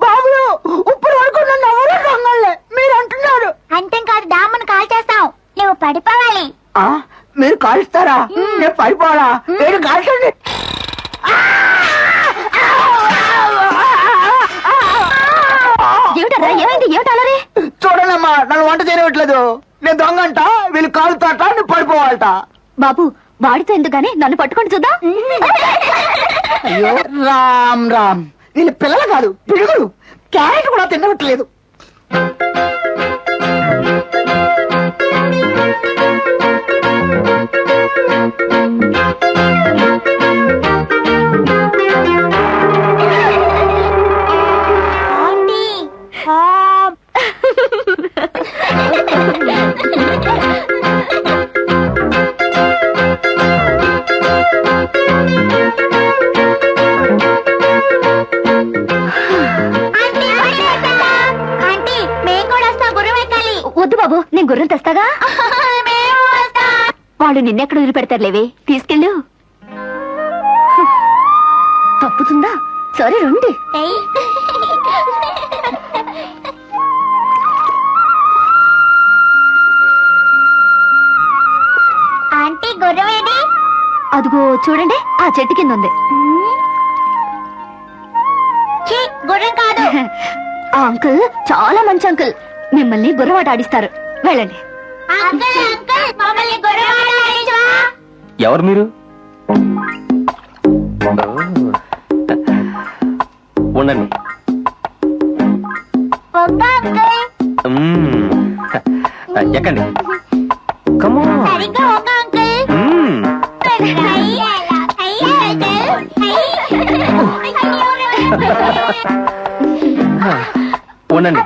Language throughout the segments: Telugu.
బాబులు ఇప్పుడు వరకు నన్ను ఎవరు దొంగలే మీరు అంటున్నారు. అంటే కాదు, డామ్మను కాల్ చేస్తాం, నువ్వు పడిపోవాలి. మీరు కాలుస్తారా? నేను పడిపోవాలా? మీరు కాల్చండి. ఏమిటరా, ఏమైంది, ఏమిటి అలరి? చూడనమ్మా, నన్ను వంట చేయట్లేదు. నేను దొంగంట, వీళ్ళు కాలుతాట, నేను పడిపోవాలట. బాబు, వాడితో ఎందుకని నన్ను పట్టుకొని చూద్దాం. అయ్యో రామ్ రామ్, వీళ్ళు పిల్లలు కాదు పిడుగులు. క్యారెట్ కూడా తినట్లేదు. వద్దు బాబు, నేను గుర్రం తెస్తాగా. వాళ్ళు నిన్నెక్కడ వదిలిపెడతారులేవే, తీసుకెళ్ళు. తప్పుతుందా? సరే రండి. ఆంటీ, గుర్రం ఏది? అదిగో చూడండి, ఆ చెట్టు కింద ఉంది. గుర్రం కాదు. ఆ అంకుల్ చాలా మంచి అంకుల్, మిమ్మల్ని గుర్రవాట ఆడిస్తారు. వెళ్ళండి. ఎవరు మీరు? ఉండండి. ఎక్కండి. ఉండండి,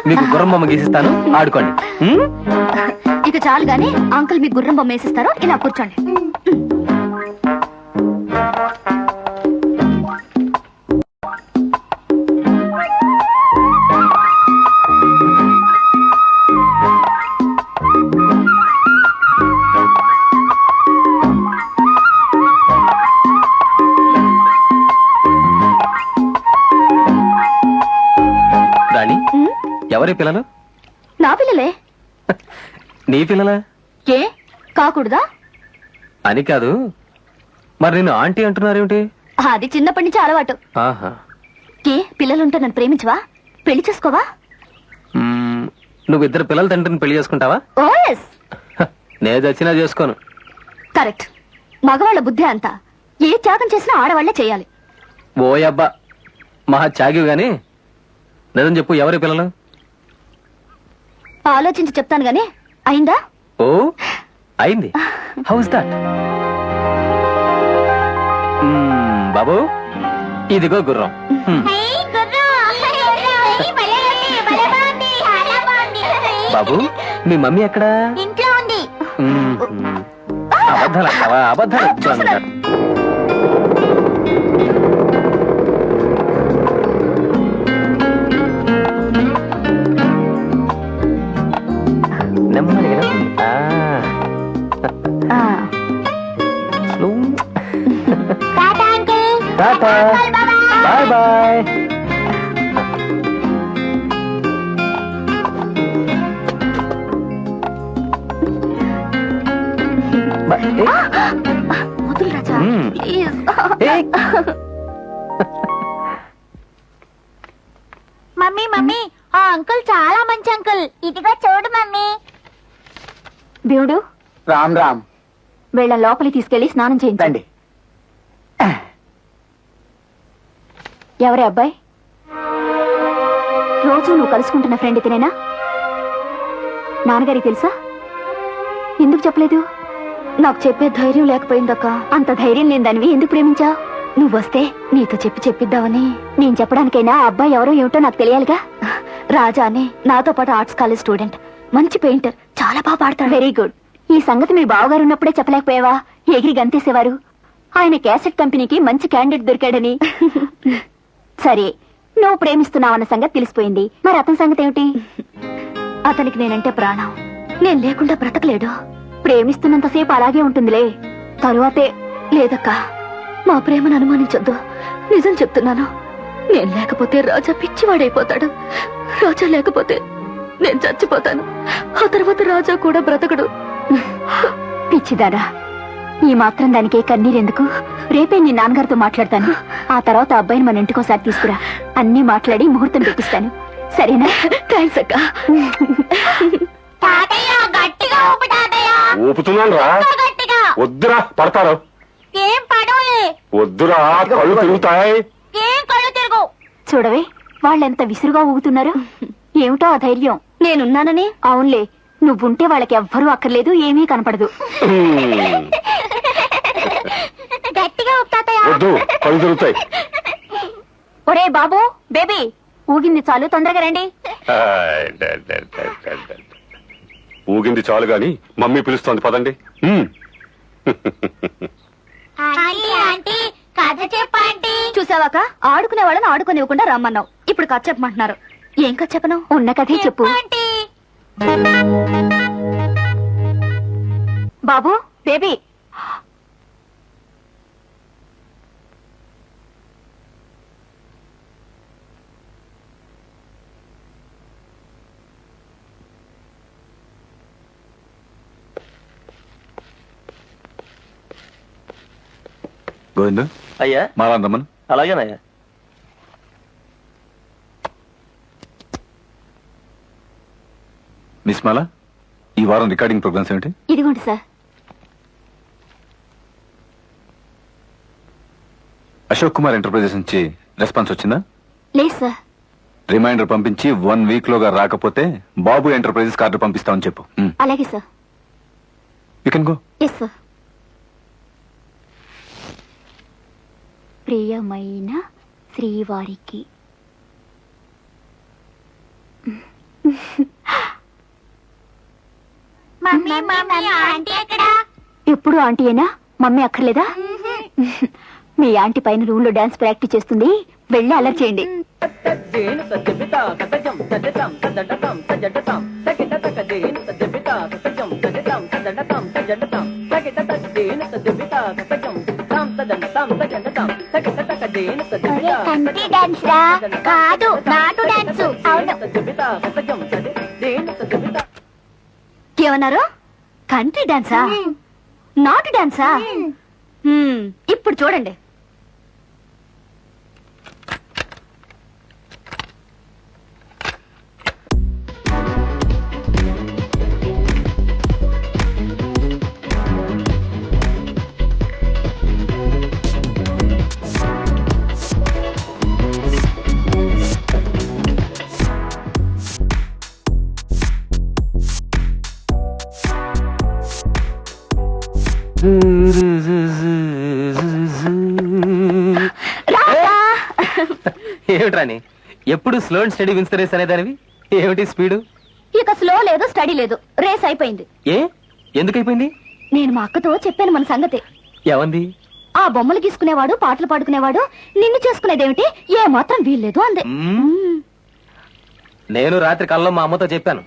మీకు గుర్రం బొమ్మ గీసిస్తాను, ఆడుకోండి. ఇక చాలు గాని, అంకుల్ మీకు గుర్రం బొమ్మ వేసిస్తారు, ఇలా కూర్చోండి. రాణి, ఎవరి పిల్లలు? నా పిల్లలే. నీ పిల్లలా? ఏ కాకూడదా అని కాదు, మరి నేను ఆంటీ అంటున్నారేమిటి? అది చిన్నప్పటి నుంచి అలవాటు. ఆహా. ఏ పిల్లలుంటే నన్ను ప్రేమించవా? పెళ్లి చేసుకోవా? నువ్వు ఇద్దరు పిల్లల తండ్రిని పెళ్లి చేసుకుంటావా? ఓ ఎస్. నేను చచ్చినా చేసుకోను. కరెక్ట్. మగవాళ్ళ బుద్ధి అంతా ఏ త్యాగం చేసినా ఆడవాళ్లే చేయాలి. ఓ అబ్బా, మహా త్యాగి గాని నిజం చెప్పు, ఎవరి పిల్లలు? ఆలోచించి చెప్తాను గానీ, అయిందా? ఓ అయింది. House that? బాబు, ఇదిగో గుర్రం. బాబు, మీ మమ్మీ ఎక్కడా? ఇంట్లో ఉంది. అబద్ధాలు అంటావా? అబద్ధాలు అంటారు. Bye bye. వదులు రాజా, ప్లీజ్. మమ్మీ మమ్మీ, ఆ అంకుల్ చాలా మంచి అంకుల్, ఇదిగో చూడు మమ్మీ. దేవుడు, రామ్ రామ్. వీళ్ళ లోపలికి తీసుకెళ్లి స్నానం చేయించండి. ఎవరే అబ్బాయి? రోజు నువ్వు కలుసుకుంటున్న ఫ్రెండ్ ఇతనేనా? నాన్నగారికి తెలుసా? ఎందుకు చెప్పలేదు? నాకు చెప్పే ధైర్యం లేకపోయిందక్క. అంత ధైర్యం లేని దానివి ఎందుకు ప్రేమించావు? నువ్వు వస్తే నీతో చెప్పిద్దామని. నేను చెప్పడానికైనా ఆ అబ్బాయి ఎవరో ఏమిటో నాకు తెలియాలిగా. రాజా అని నాతో పాటు ఆర్ట్స్ కాలేజ్ స్టూడెంట్, మంచి పెయింటర్, చాలా బాగా పాడతాడు. Very good. ఈ సంగతి మీ బావగారు ఉన్నప్పుడే చెప్పలేకపోయావా? ఎగిరి గంతేసేవారు. ఆయన క్యాసెట్ కంపెనీకి మంచి క్యాండిడేట్ దొరికాడని. సరే, నువ్వు ప్రేమిస్తున్నావన్న సంగతి తెలిసిపోయింది. మరి అతని సంగతి ఏమిటి? అతనికి నేనంటే ప్రాణం. నేను లేకుండా బ్రతకలేడు. ప్రేమిస్తున్నంతసేపు అలాగే ఉంటుందిలే, తరువాతే లేదక్కా. మా ప్రేమను అనుమానించొద్దు. నిజం చెప్తున్నాను. నేను లేకపోతే రాజా పిచ్చివాడైపోతాడు. రాజా లేకపోతే నేను చచ్చిపోతాను. ఆ తర్వాత రాజా కూడా బ్రతకడు. పిచ్చిదారా, ఈ మాత్రం దానికే కన్నీరెందుకు? రేపే నీ నాన్నగారితో మాట్లాడతాను. ఆ తర్వాత అబ్బాయిని మన ఇంటికోసారి తీసుకురా. అన్నీ మాట్లాడి ముహూర్తం పెట్టిస్తాను. సరేనా? థ్యాంక్స్ అక్క. ఊపుతున్నాను రా. వద్దురా, పడతారు. ఏం పడవలే. వద్దురా, కళ్ళు తిరుగుతాయి. ఏం కళ్ళు తిరుగు. చూడవే, వాళ్ళెంత విసురుగా ఊగుతున్నారు. ఏమిటో ఆ ధైర్యం. నేనున్నానని. అవునులే, నువ్వుంటే వాళ్ళకి ఎవ్వరూ అక్కర్లేదు, ఏమీ కనపడదు. గట్టిగా ఊపుతాతయ్య. వద్దు, కళ్ళు తిరుగుతాయి. ఒరే బాబు, బేబీ, ఊగింది చాలు, తొందరగా రండి. ఊగింది చాలు గాని మమ్మీ పిలుస్తోంది, పదండి. చూసావాక, ఆడుకునే వాళ్ళని ఆడుకోనివ్వకుండా రమ్మన్నావు. ఇప్పుడు కథ చెప్పమంటున్నారు. ఏం కథ చెప్పను? ఉన్న కథే చెప్పు. బాబు, బేబీ, గోవిందు, అయ్యా. మాలాందమ్మన్. అలాగేనయ్యా. మిస్ మాలా, ఈ వారం రికార్డింగ్ ప్రోగ్రామ్స్ ఏమిటి? ఇదిగోండి సార్. అశోక్ కుమార్ ఎంటర్ప్రైజెస్ నుంచి రెస్పాన్స్ వచ్చిందా? లేదు సార్. రిమైండర్ పంపించి 1 వీక్ లోగా రాకపోతే బాబు ఎంటర్ప్రైజెస్ కార్డు పంపిస్తామని చెప్పు. అలాగే sir. You can go. Yes sir. ప్రియమైన శ్రీవారికి ఎప్పుడు ఆంటీయేనా? మమ్మీ అక్కర్లేదా? మీ ఆంటీ పైన రూమ్ లో డాన్స్ ప్రాక్టీస్ చేస్తుంది, వెళ్ళి అలర్ చేయండి. కాదు, నాటు డాన్స్. ఏమన్నారు? కంట్రీ డాన్సా? నాటు డాన్సా? ఇప్పుడు చూడండి. ఏమిట్రాని ఎప్పుడు slow and steady wins race అనేదానివి? ఏమిటి స్పీడు? ఇక స్లో లేదు, స్టడీ లేదు, రేస్ అయిపోయింది. ఏ ఎందుకు అయిపోయింది? నేను మా అక్కతో చెప్పాను మన సంగతి. ఏమంది? ఆ బొమ్మలు గీసుకునేవాడు, పాటలు పాడుకునేవాడు, నిన్ను చేసుకునేదేమిటి, ఏ మాత్రం వీల్లేదు అంది. నేను రాత్రి కల్లో మా అమ్మతో చెప్పాను.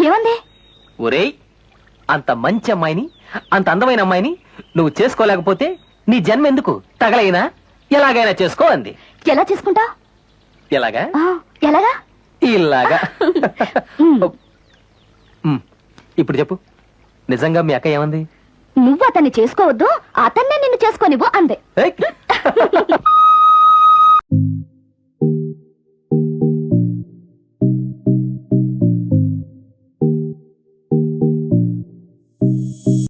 ఏమంది? ఒరేయ్, అంత మంచి అమ్మాయిని, అంత అందమైన అమ్మాయిని నువ్వు చేసుకోలేకపోతే నీ జన్మ ఎందుకు? తగలైనా ఎలాగైనా చేసుకో అంది. ఎలా చేసుకుంటా? ఎలాగా? ఎలాగా? ఇలాగా. ఇప్పుడు చెప్పు, నిజంగా మీ అక్క ఏమంది? నువ్వు అతన్ని చేసుకోవద్దు, అతన్నే నిన్ను చేసుకోనివ్వు అందే. ఏయ్!